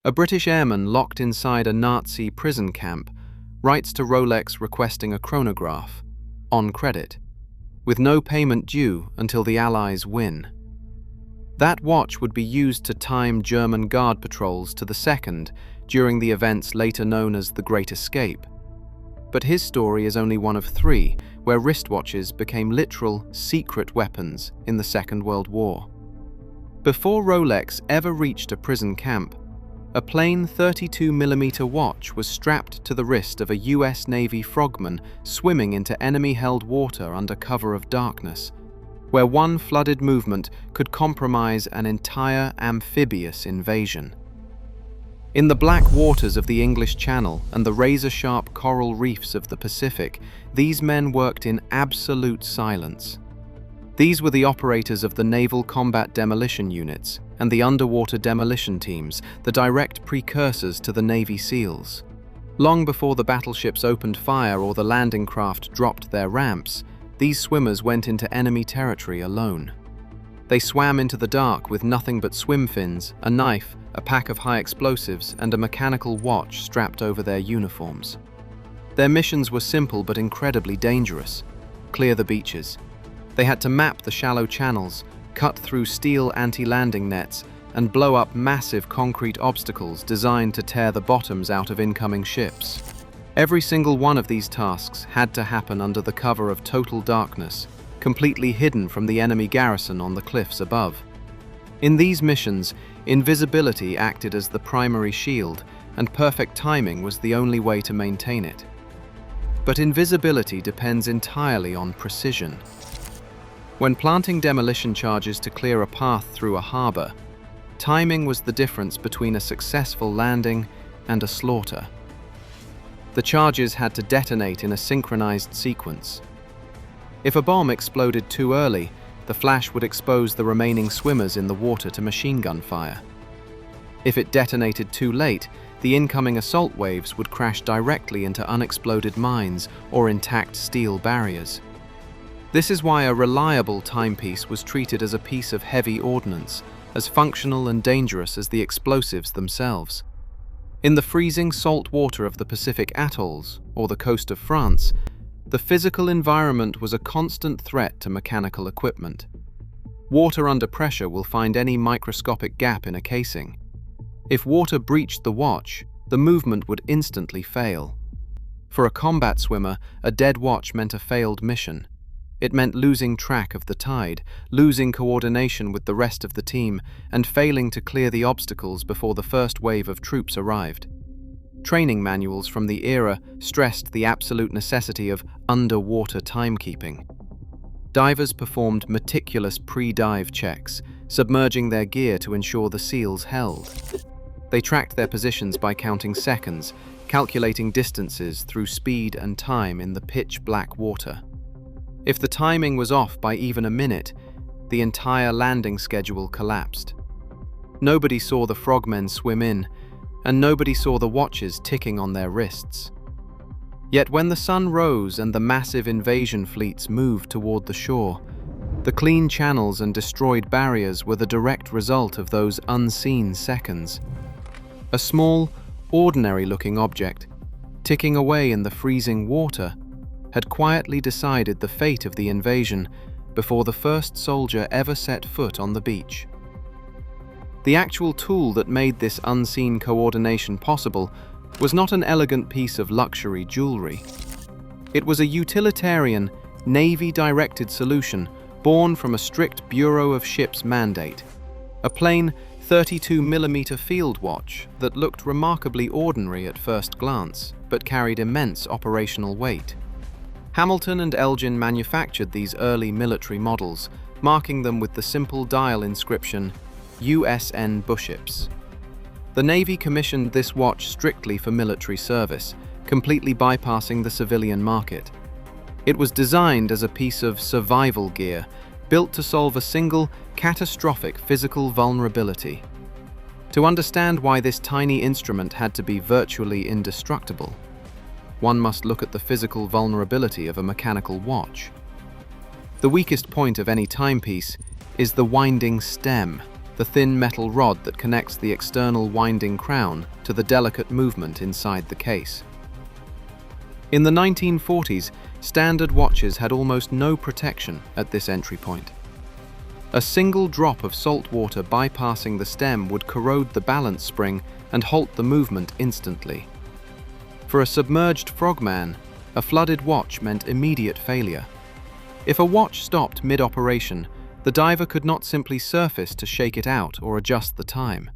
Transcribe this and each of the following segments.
A British airman locked inside a Nazi prison camp writes to Rolex requesting a chronograph, on credit, with no payment due until the Allies win. That watch would be used to time German guard patrols to the second during the events later known as the Great Escape. But his story is only one of three where wristwatches became literal, secret weapons in the Second World War. Before Rolex ever reached a prison camp, a plain 32mm watch was strapped to the wrist of a US Navy frogman swimming into enemy-held water under cover of darkness, where one flooded movement could compromise an entire amphibious invasion. In the black waters of the English Channel and the razor-sharp coral reefs of the Pacific, these men worked in absolute silence. These were the operators of the Naval Combat Demolition Units and the underwater demolition teams, the direct precursors to the Navy SEALs. Long before the battleships opened fire or the landing craft dropped their ramps, these swimmers went into enemy territory alone. They swam into the dark with nothing but swim fins, a knife, a pack of high explosives, and a mechanical watch strapped over their uniforms. Their missions were simple but incredibly dangerous. Clear the beaches. They had to map the shallow channels, cut through steel anti-landing nets, and blow up massive concrete obstacles designed to tear the bottoms out of incoming ships. Every single one of these tasks had to happen under the cover of total darkness, completely hidden from the enemy garrison on the cliffs above. In these missions, invisibility acted as the primary shield, and perfect timing was the only way to maintain it. But invisibility depends entirely on precision. When planting demolition charges to clear a path through a harbor, timing was the difference between a successful landing and a slaughter. The charges had to detonate in a synchronized sequence. If a bomb exploded too early, the flash would expose the remaining swimmers in the water to machine gun fire. If it detonated too late, the incoming assault waves would crash directly into unexploded mines or intact steel barriers. This is why a reliable timepiece was treated as a piece of heavy ordnance, as functional and dangerous as the explosives themselves. In the freezing salt water of the Pacific atolls, or the coast of France, the physical environment was a constant threat to mechanical equipment. Water under pressure will find any microscopic gap in a casing. If water breached the watch, the movement would instantly fail. For a combat swimmer, a dead watch meant a failed mission. It meant losing track of the tide, losing coordination with the rest of the team, and failing to clear the obstacles before the first wave of troops arrived. Training manuals from the era stressed the absolute necessity of underwater timekeeping. Divers performed meticulous pre-dive checks, submerging their gear to ensure the seals held. They tracked their positions by counting seconds, calculating distances through speed and time in the pitch-black water. If the timing was off by even a minute, the entire landing schedule collapsed. Nobody saw the frogmen swim in, and nobody saw the watches ticking on their wrists. Yet when the sun rose and the massive invasion fleets moved toward the shore, the clean channels and destroyed barriers were the direct result of those unseen seconds. A small, ordinary-looking object, ticking away in the freezing water, had quietly decided the fate of the invasion before the first soldier ever set foot on the beach. The actual tool that made this unseen coordination possible was not an elegant piece of luxury jewelry. It was a utilitarian, Navy-directed solution born from a strict Bureau of Ships mandate, a plain 32mm field watch that looked remarkably ordinary at first glance, but carried immense operational weight. Hamilton and Elgin manufactured these early military models, marking them with the simple dial inscription, USN Buships. The Navy commissioned this watch strictly for military service, completely bypassing the civilian market. It was designed as a piece of survival gear, built to solve a single, catastrophic physical vulnerability. To understand why this tiny instrument had to be virtually indestructible, one must look at the physical vulnerability of a mechanical watch. The weakest point of any timepiece is the winding stem, the thin metal rod that connects the external winding crown to the delicate movement inside the case. In the 1940s, standard watches had almost no protection at this entry point. A single drop of salt water bypassing the stem would corrode the balance spring and halt the movement instantly. For a submerged frogman, a flooded watch meant immediate failure. If a watch stopped mid-operation, the diver could not simply surface to shake it out or adjust the time.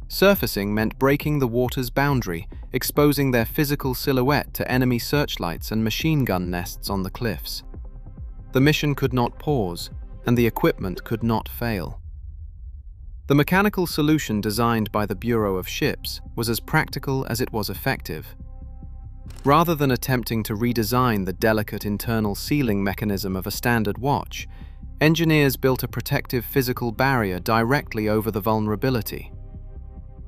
Surfacing meant breaking the water's boundary, exposing their physical silhouette to enemy searchlights and machine gun nests on the cliffs. The mission could not pause, and the equipment could not fail. The mechanical solution designed by the Bureau of Ships was as practical as it was effective. Rather than attempting to redesign the delicate internal sealing mechanism of a standard watch, engineers built a protective physical barrier directly over the vulnerability.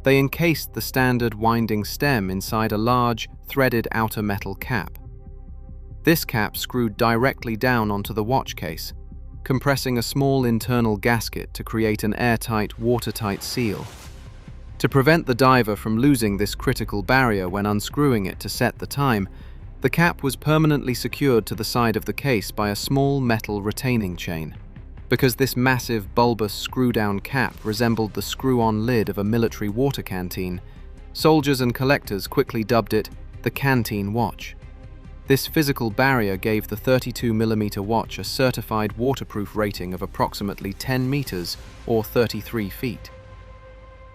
They encased the standard winding stem inside a large, threaded outer metal cap. This cap screwed directly down onto the watch case, compressing a small internal gasket to create an airtight, watertight seal. To prevent the diver from losing this critical barrier when unscrewing it to set the time, the cap was permanently secured to the side of the case by a small metal retaining chain. Because this massive, bulbous screw-down cap resembled the screw-on lid of a military water canteen, soldiers and collectors quickly dubbed it the canteen watch. This physical barrier gave the 32mm watch a certified waterproof rating of approximately 10 meters or 33 feet.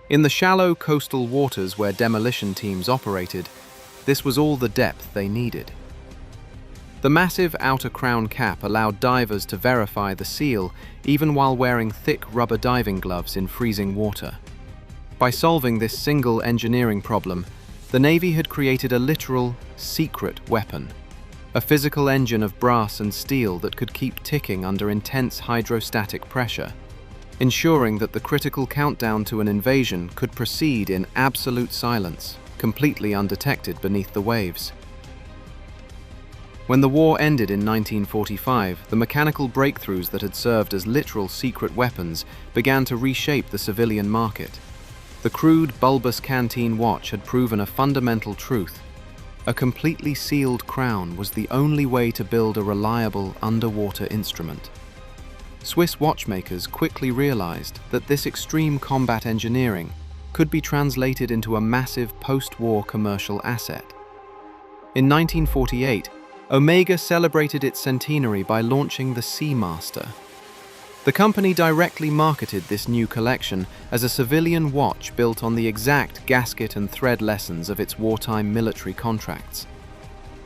In the shallow coastal waters where demolition teams operated, this was all the depth they needed. The massive outer crown cap allowed divers to verify the seal even while wearing thick rubber diving gloves in freezing water. By solving this single engineering problem, the Navy had created a literal, secret weapon, a physical engine of brass and steel that could keep ticking under intense hydrostatic pressure, ensuring that the critical countdown to an invasion could proceed in absolute silence, completely undetected beneath the waves. When the war ended in 1945, the mechanical breakthroughs that had served as literal secret weapons began to reshape the civilian market. The crude, bulbous canteen watch had proven a fundamental truth. A completely sealed crown was the only way to build a reliable underwater instrument. Swiss watchmakers quickly realized that this extreme combat engineering could be translated into a massive post-war commercial asset. In 1948, Omega celebrated its centenary by launching the Seamaster. The company directly marketed this new collection as a civilian watch built on the exact gasket and thread lessons of its wartime military contracts.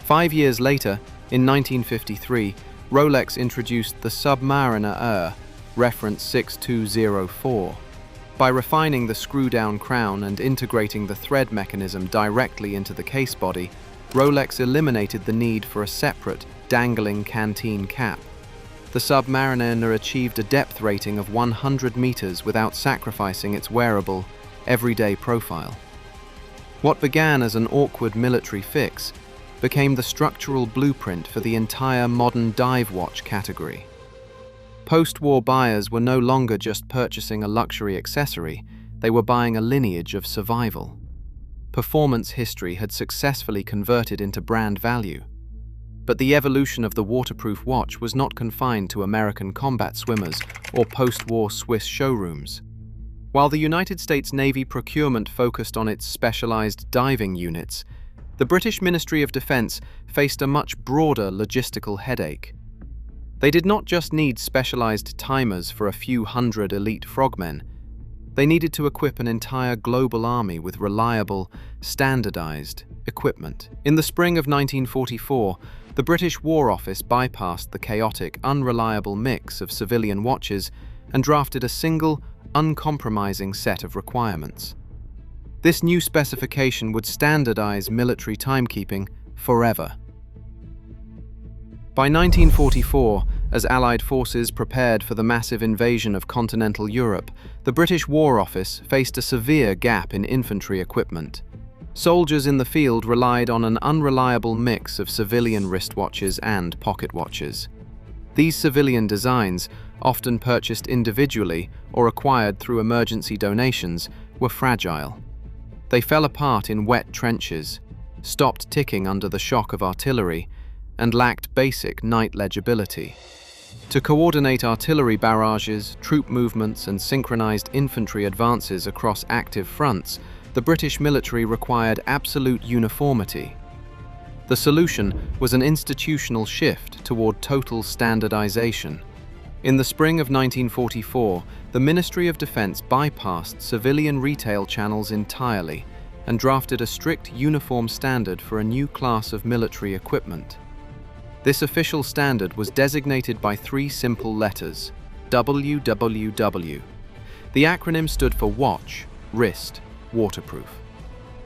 5 years later, in 1953, Rolex introduced the Submariner, reference 6204. By refining the screw-down crown and integrating the thread mechanism directly into the case body, Rolex eliminated the need for a separate, dangling canteen cap. The Submariner achieved a depth rating of 100 meters without sacrificing its wearable, everyday profile. What began as an awkward military fix became the structural blueprint for the entire modern dive watch category. Post-war buyers were no longer just purchasing a luxury accessory, they were buying a lineage of survival. Performance history had successfully converted into brand value. But the evolution of the waterproof watch was not confined to American combat swimmers or post-war Swiss showrooms. While the United States Navy procurement focused on its specialized diving units, the British Ministry of Defence faced a much broader logistical headache. They did not just need specialized timers for a few hundred elite frogmen. They needed to equip an entire global army with reliable, standardized equipment. In the spring of 1944, the British War Office bypassed the chaotic, unreliable mix of civilian watches and drafted a single, uncompromising set of requirements. This new specification would standardize military timekeeping forever. By 1944, as Allied forces prepared for the massive invasion of continental Europe, the British War Office faced a severe gap in infantry equipment. Soldiers in the field relied on an unreliable mix of civilian wristwatches and pocket watches. These civilian designs, often purchased individually or acquired through emergency donations, were fragile. They fell apart in wet trenches, stopped ticking under the shock of artillery, and lacked basic night legibility. To coordinate artillery barrages, troop movements, and synchronized infantry advances across active fronts, the British military required absolute uniformity. The solution was an institutional shift toward total standardization. In the spring of 1944, the Ministry of Defense bypassed civilian retail channels entirely and drafted a strict uniform standard for a new class of military equipment. This official standard was designated by three simple letters: WWW. The acronym stood for Watch, Wrist, Waterproof.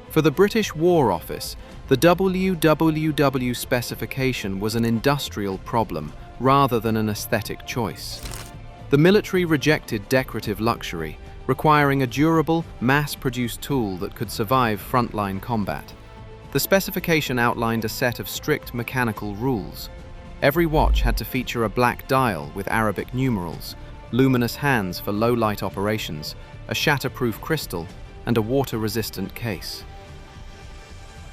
For the British War Office, the WWW specification was an industrial problem rather than an aesthetic choice. The military rejected decorative luxury, requiring a durable, mass-produced tool that could survive frontline combat. The specification outlined a set of strict mechanical rules. Every watch had to feature a black dial with Arabic numerals, luminous hands for low-light operations, a shatterproof crystal, and a water-resistant case.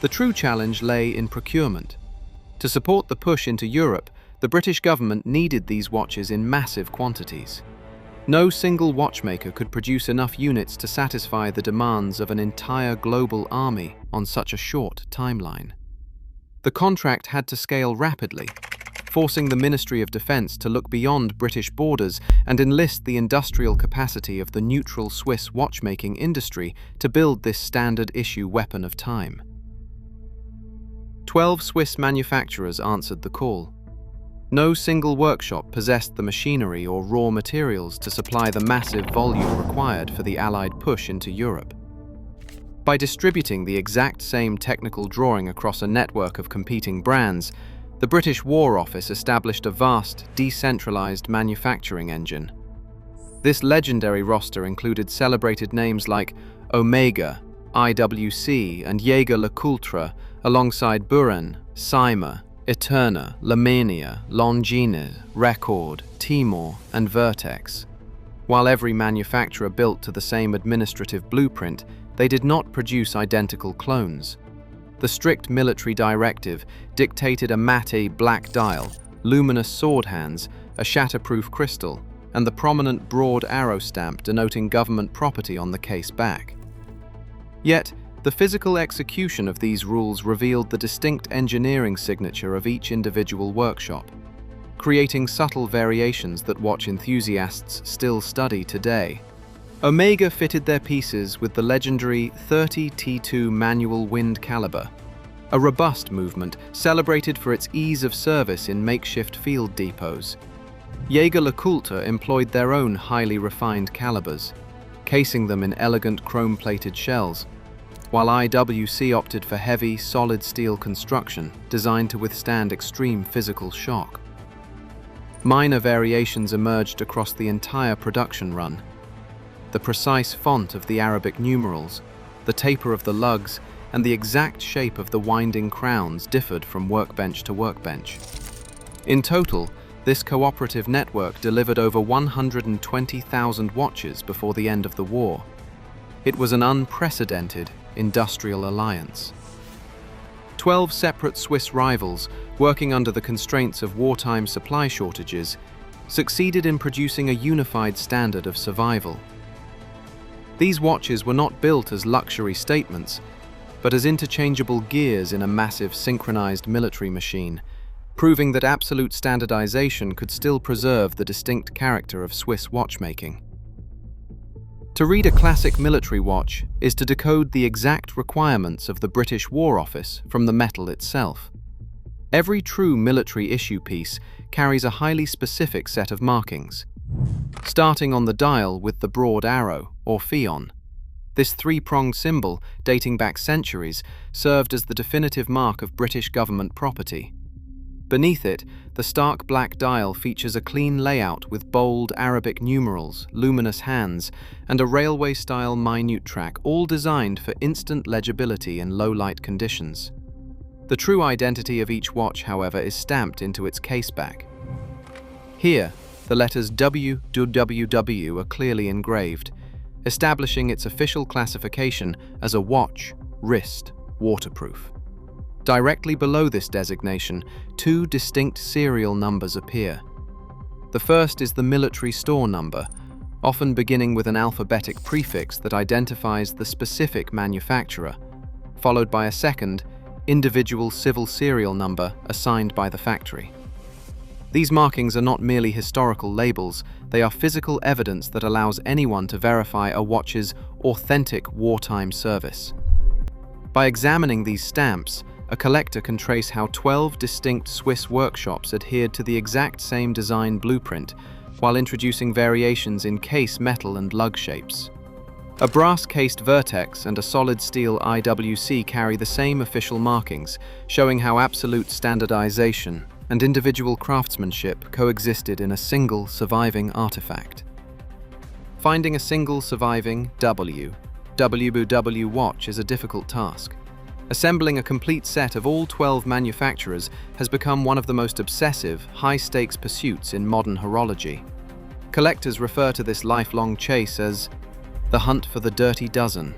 The true challenge lay in procurement. To support the push into Europe, the British government needed these watches in massive quantities. No single watchmaker could produce enough units to satisfy the demands of an entire global army on such a short timeline. The contract had to scale rapidly, forcing the Ministry of Defense to look beyond British borders and enlist the industrial capacity of the neutral Swiss watchmaking industry to build this standard-issue weapon of time. 12 Swiss manufacturers answered the call. No single workshop possessed the machinery or raw materials to supply the massive volume required for the Allied push into Europe. By distributing the exact same technical drawing across a network of competing brands, the British War Office established a vast, decentralized manufacturing engine. This legendary roster included celebrated names like Omega, IWC, and Jaeger-LeCoultre, alongside Buren, Cyma, Eterna, Lamania, Longines, Record, Timor, and Vertex. While every manufacturer built to the same administrative blueprint, they did not produce identical clones. The strict military directive dictated a matte black dial, luminous sword hands, a shatterproof crystal, and the prominent broad arrow stamp denoting government property on the case back. Yet, the physical execution of these rules revealed the distinct engineering signature of each individual workshop, creating subtle variations that watch enthusiasts still study today. Omega fitted their pieces with the legendary 30 T2 manual wind caliber, a robust movement celebrated for its ease of service in makeshift field depots. Jaeger-LeCoultre employed their own highly refined calibers, casing them in elegant chrome-plated shells, while IWC opted for heavy, solid steel construction designed to withstand extreme physical shock. Minor variations emerged across the entire production run. The precise font of the Arabic numerals, the taper of the lugs, and the exact shape of the winding crowns differed from workbench to workbench. In total, this cooperative network delivered over 120,000 watches before the end of the war. It was an unprecedented industrial alliance. 12 separate Swiss rivals, working under the constraints of wartime supply shortages, succeeded in producing a unified standard of survival. These watches were not built as luxury statements, but as interchangeable gears in a massive synchronized military machine, proving that absolute standardization could still preserve the distinct character of Swiss watchmaking. To read a classic military watch is to decode the exact requirements of the British War Office from the metal itself. Every true military issue piece carries a highly specific set of markings, starting on the dial with the broad arrow, or pheon. This three-pronged symbol, dating back centuries, served as the definitive mark of British government property. Beneath it, the stark black dial features a clean layout with bold Arabic numerals, luminous hands, and a railway-style minute track, all designed for instant legibility in low-light conditions. The true identity of each watch, however, is stamped into its caseback. Here, the letters WWII are clearly engraved, establishing its official classification as a watch, wrist, waterproof. Directly below this designation, two distinct serial numbers appear. The first is the military store number, often beginning with an alphabetic prefix that identifies the specific manufacturer, followed by a second, individual civil serial number assigned by the factory. These markings are not merely historical labels, they are physical evidence that allows anyone to verify a watch's authentic wartime service. By examining these stamps, a collector can trace how 12 distinct Swiss workshops adhered to the exact same design blueprint, while introducing variations in case metal and lug shapes. A brass-cased vertex and a solid steel IWC carry the same official markings, showing how absolute standardization and individual craftsmanship coexisted in a single surviving artifact. Finding a single surviving WWII watch is a difficult task. Assembling a complete set of all 12 manufacturers has become one of the most obsessive, high-stakes pursuits in modern horology. Collectors refer to this lifelong chase as the hunt for the dirty dozen.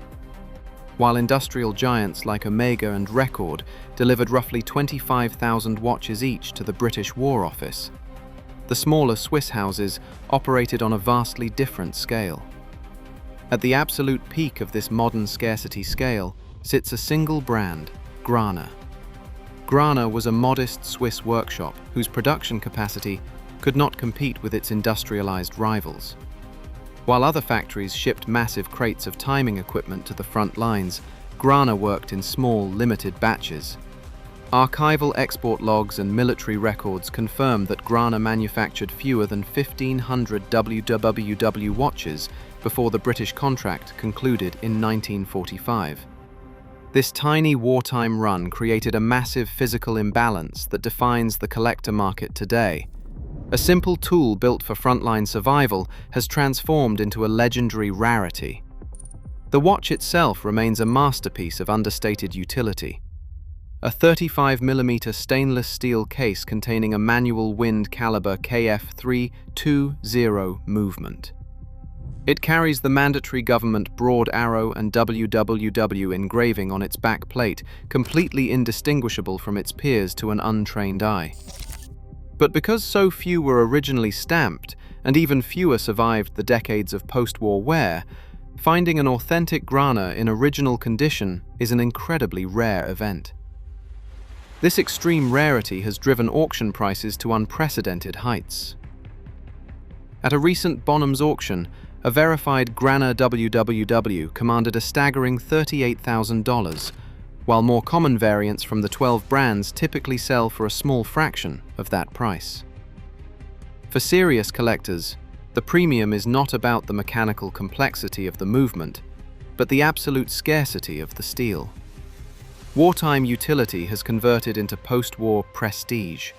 While industrial giants like Omega and Record delivered roughly 25,000 watches each to the British War Office, the smaller Swiss houses operated on a vastly different scale. At the absolute peak of this modern scarcity scale sits a single brand, Grana. Grana was a modest Swiss workshop whose production capacity could not compete with its industrialized rivals. While other factories shipped massive crates of timing equipment to the front lines, Grana worked in small, limited batches. Archival export logs and military records confirm that Grana manufactured fewer than 1,500 WWII watches before the British contract concluded in 1945. This tiny wartime run created a massive physical imbalance that defines the collector market today. A simple tool built for frontline survival has transformed into a legendary rarity. The watch itself remains a masterpiece of understated utility. A 35mm stainless steel case containing a manual wind caliber KF320 movement. It carries the mandatory government broad arrow and WWII engraving on its back plate, completely indistinguishable from its peers to an untrained eye. But because so few were originally stamped, and even fewer survived the decades of post-war wear, finding an authentic Grana in original condition is an incredibly rare event. This extreme rarity has driven auction prices to unprecedented heights. At a recent Bonhams auction, a verified Grana WWII commanded a staggering $38,000, while more common variants from the 12 brands typically sell for a small fraction of that price. For serious collectors, the premium is not about the mechanical complexity of the movement, but the absolute scarcity of the steel. Wartime utility has converted into post-war prestige.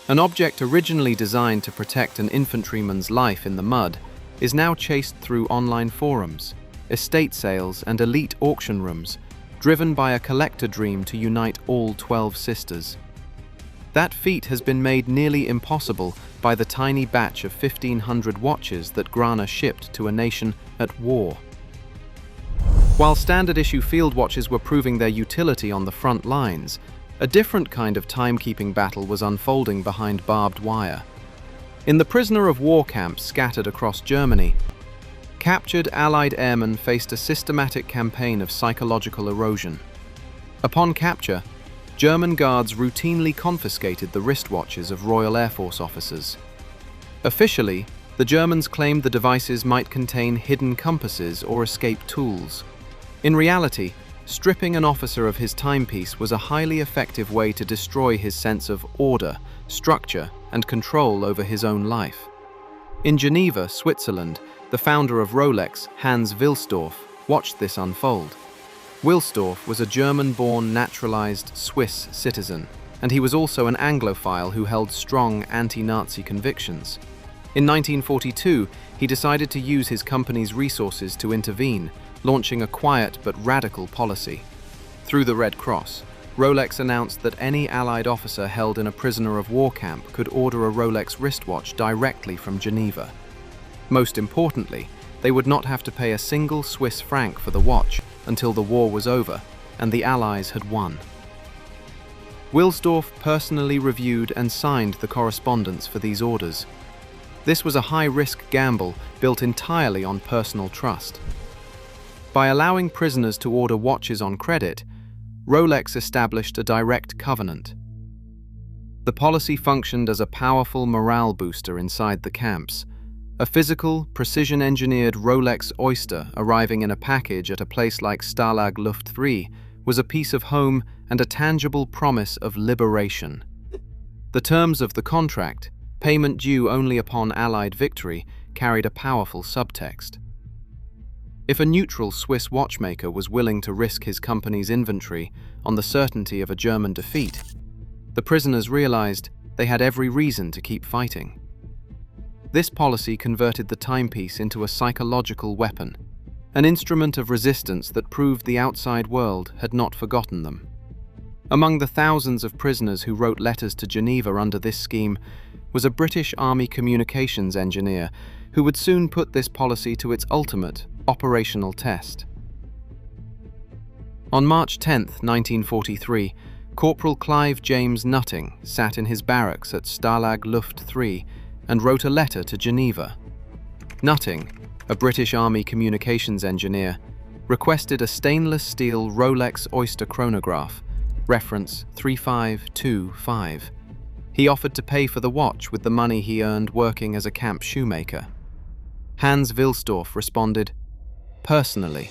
An object originally designed to protect an infantryman's life in the mud is now chased through online forums, estate sales, and elite auction rooms, driven by a collector dream to unite all 12 sisters. That feat has been made nearly impossible by the tiny batch of 1,500 watches that Grana shipped to a nation at war. While standard-issue field watches were proving their utility on the front lines, a different kind of timekeeping battle was unfolding behind barbed wire. In the prisoner of war camps scattered across Germany, captured Allied airmen faced a systematic campaign of psychological erosion. Upon capture, German guards routinely confiscated the wristwatches of Royal Air Force officers. Officially, the Germans claimed the devices might contain hidden compasses or escape tools. In reality, stripping an officer of his timepiece was a highly effective way to destroy his sense of order, structure, and control over his own life. In Geneva, Switzerland, the founder of Rolex, Hans Wilsdorf, watched this unfold. Wilsdorf was a German-born naturalized Swiss citizen, and he was also an Anglophile who held strong anti-Nazi convictions. In 1942, he decided to use his company's resources to intervene, launching a quiet but radical policy. Through the Red Cross, Rolex announced that any Allied officer held in a prisoner of war camp could order a Rolex wristwatch directly from Geneva. Most importantly, they would not have to pay a single Swiss franc for the watch until the war was over and the Allies had won. Wilsdorf personally reviewed and signed the correspondence for these orders. This was a high-risk gamble built entirely on personal trust. By allowing prisoners to order watches on credit, Rolex established a direct covenant. The policy functioned as a powerful morale booster inside the camps. A physical, precision-engineered Rolex Oyster arriving in a package at a place like Stalag Luft III was a piece of home and a tangible promise of liberation. The terms of the contract, payment due only upon Allied victory, carried a powerful subtext. If a neutral Swiss watchmaker was willing to risk his company's inventory on the certainty of a German defeat, the prisoners realized they had every reason to keep fighting. This policy converted the timepiece into a psychological weapon, an instrument of resistance that proved the outside world had not forgotten them. Among the thousands of prisoners who wrote letters to Geneva under this scheme was a British Army communications engineer who would soon put this policy to its ultimate operational test. On March 10, 1943, Corporal Clive James Nutting sat in his barracks at Stalag Luft III and wrote a letter to Geneva. Nutting, a British Army communications engineer, requested a stainless steel Rolex Oyster chronograph, reference 3525. He offered to pay for the watch with the money he earned working as a camp shoemaker. Hans Wilsdorf responded, personally,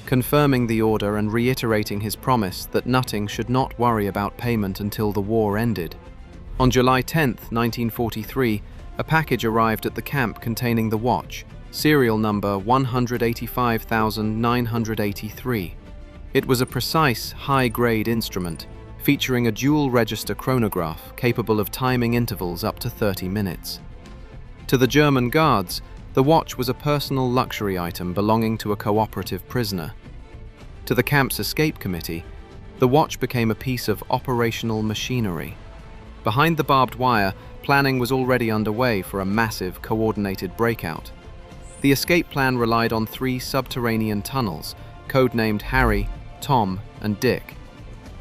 confirming the order and reiterating his promise that Nutting should not worry about payment until the war ended. On July 10, 1943, a package arrived at the camp containing the watch, serial number 185,983. It was a precise, high-grade instrument, featuring a dual-register chronograph capable of timing intervals up to 30 minutes. To the German guards, the watch was a personal luxury item belonging to a cooperative prisoner. To the camp's escape committee, the watch became a piece of operational machinery. Behind the barbed wire, planning was already underway for a massive, coordinated breakout. The escape plan relied on 3 subterranean tunnels, codenamed Harry, Tom, and Dick.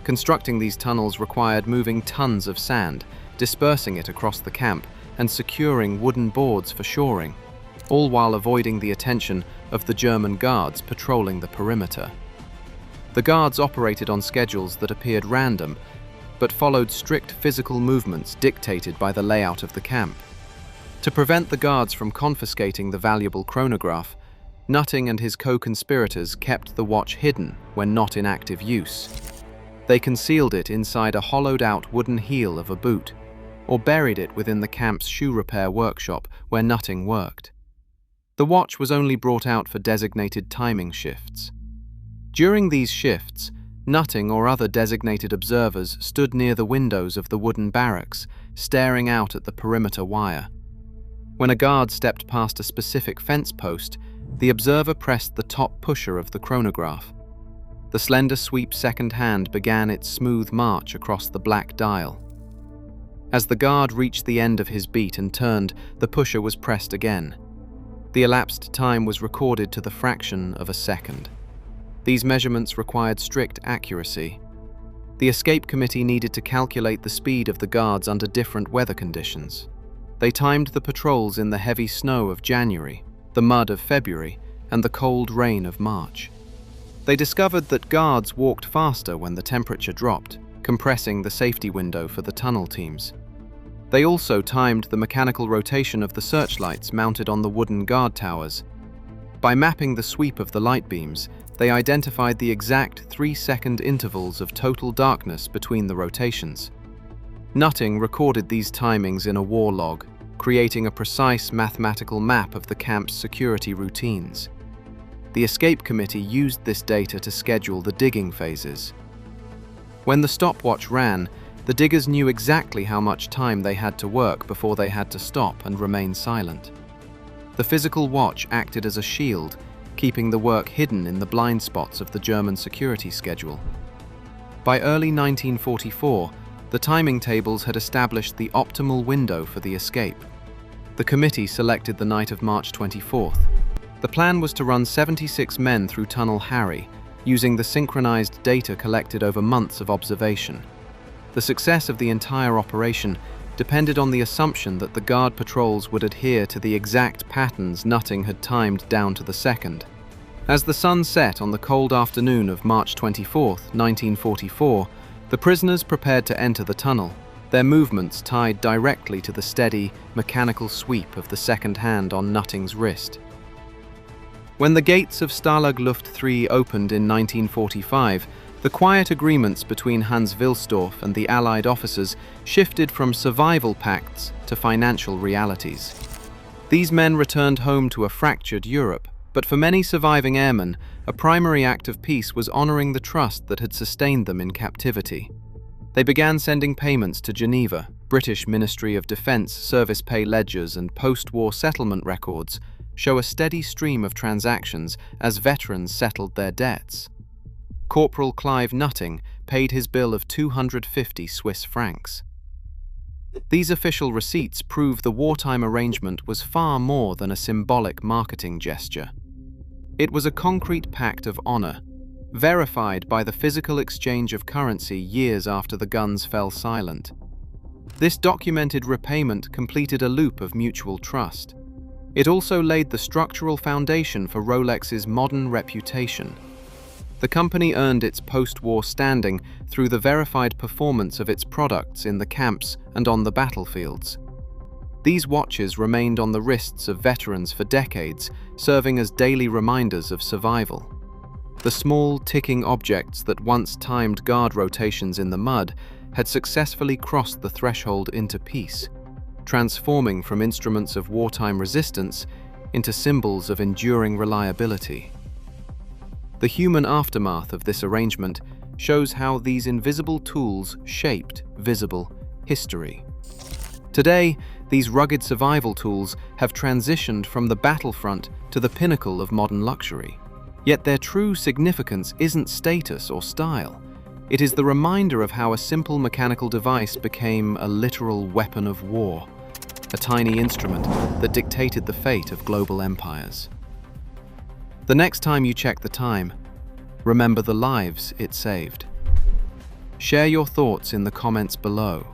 Constructing these tunnels required moving tons of sand, dispersing it across the camp, and securing wooden boards for shoring, all while avoiding the attention of the German guards patrolling the perimeter. The guards operated on schedules that appeared random, but followed strict physical movements dictated by the layout of the camp. To prevent the guards from confiscating the valuable chronograph, Nutting and his co-conspirators kept the watch hidden when not in active use. They concealed it inside a hollowed-out wooden heel of a boot, or buried it within the camp's shoe repair workshop where Nutting worked. The watch was only brought out for designated timing shifts. During these shifts, Nutting or other designated observers stood near the windows of the wooden barracks, staring out at the perimeter wire. When a guard stepped past a specific fence post, the observer pressed the top pusher of the chronograph. The slender sweep second hand began its smooth march across the black dial. As the guard reached the end of his beat and turned, the pusher was pressed again. The elapsed time was recorded to the fraction of a second. These measurements required strict accuracy. The escape committee needed to calculate the speed of the guards under different weather conditions. They timed the patrols in the heavy snow of January, the mud of February, and the cold rain of March. They discovered that guards walked faster when the temperature dropped, compressing the safety window for the tunnel teams. They also timed the mechanical rotation of the searchlights mounted on the wooden guard towers. By mapping the sweep of the light beams, they identified the exact 3-second intervals of total darkness between the rotations. Nutting recorded these timings in a war log, creating a precise mathematical map of the camp's security routines. The escape committee used this data to schedule the digging phases. When the stopwatch ran, the diggers knew exactly how much time they had to work before they had to stop and remain silent. The physical watch acted as a shield, keeping the work hidden in the blind spots of the German security schedule. By early 1944, the timing tables had established the optimal window for the escape. The committee selected the night of March 24th. The plan was to run 76 men through Tunnel Harry, using the synchronized data collected over months of observation. The success of the entire operation depended on the assumption that the guard patrols would adhere to the exact patterns Nutting had timed down to the second. As the sun set on the cold afternoon of March 24, 1944, the prisoners prepared to enter the tunnel, their movements tied directly to the steady, mechanical sweep of the second hand on Nutting's wrist. When the gates of Stalag Luft III opened in 1945, the quiet agreements between Hans Wilsdorf and the Allied officers shifted from survival pacts to financial realities. These men returned home to a fractured Europe, but for many surviving airmen, a primary act of peace was honoring the trust that had sustained them in captivity. They began sending payments to Geneva, British Ministry of Defence service pay ledgers and post-war settlement records show a steady stream of transactions as veterans settled their debts. Corporal Clive Nutting paid his bill of 250 Swiss francs. These official receipts prove the wartime arrangement was far more than a symbolic marketing gesture. It was a concrete pact of honor, verified by the physical exchange of currency years after the guns fell silent. This documented repayment completed a loop of mutual trust. It also laid the structural foundation for Rolex's modern reputation. The company earned its post-war standing through the verified performance of its products in the camps and on the battlefields. These watches remained on the wrists of veterans for decades, serving as daily reminders of survival. The small, ticking objects that once timed guard rotations in the mud had successfully crossed the threshold into peace, transforming from instruments of wartime resistance into symbols of enduring reliability. The human aftermath of this arrangement shows how these invisible tools shaped visible history. Today, these rugged survival tools have transitioned from the battlefront to the pinnacle of modern luxury. Yet their true significance isn't status or style. It is the reminder of how a simple mechanical device became a literal weapon of war, a tiny instrument that dictated the fate of global empires. The next time you check the time, remember the lives it saved. Share your thoughts in the comments below.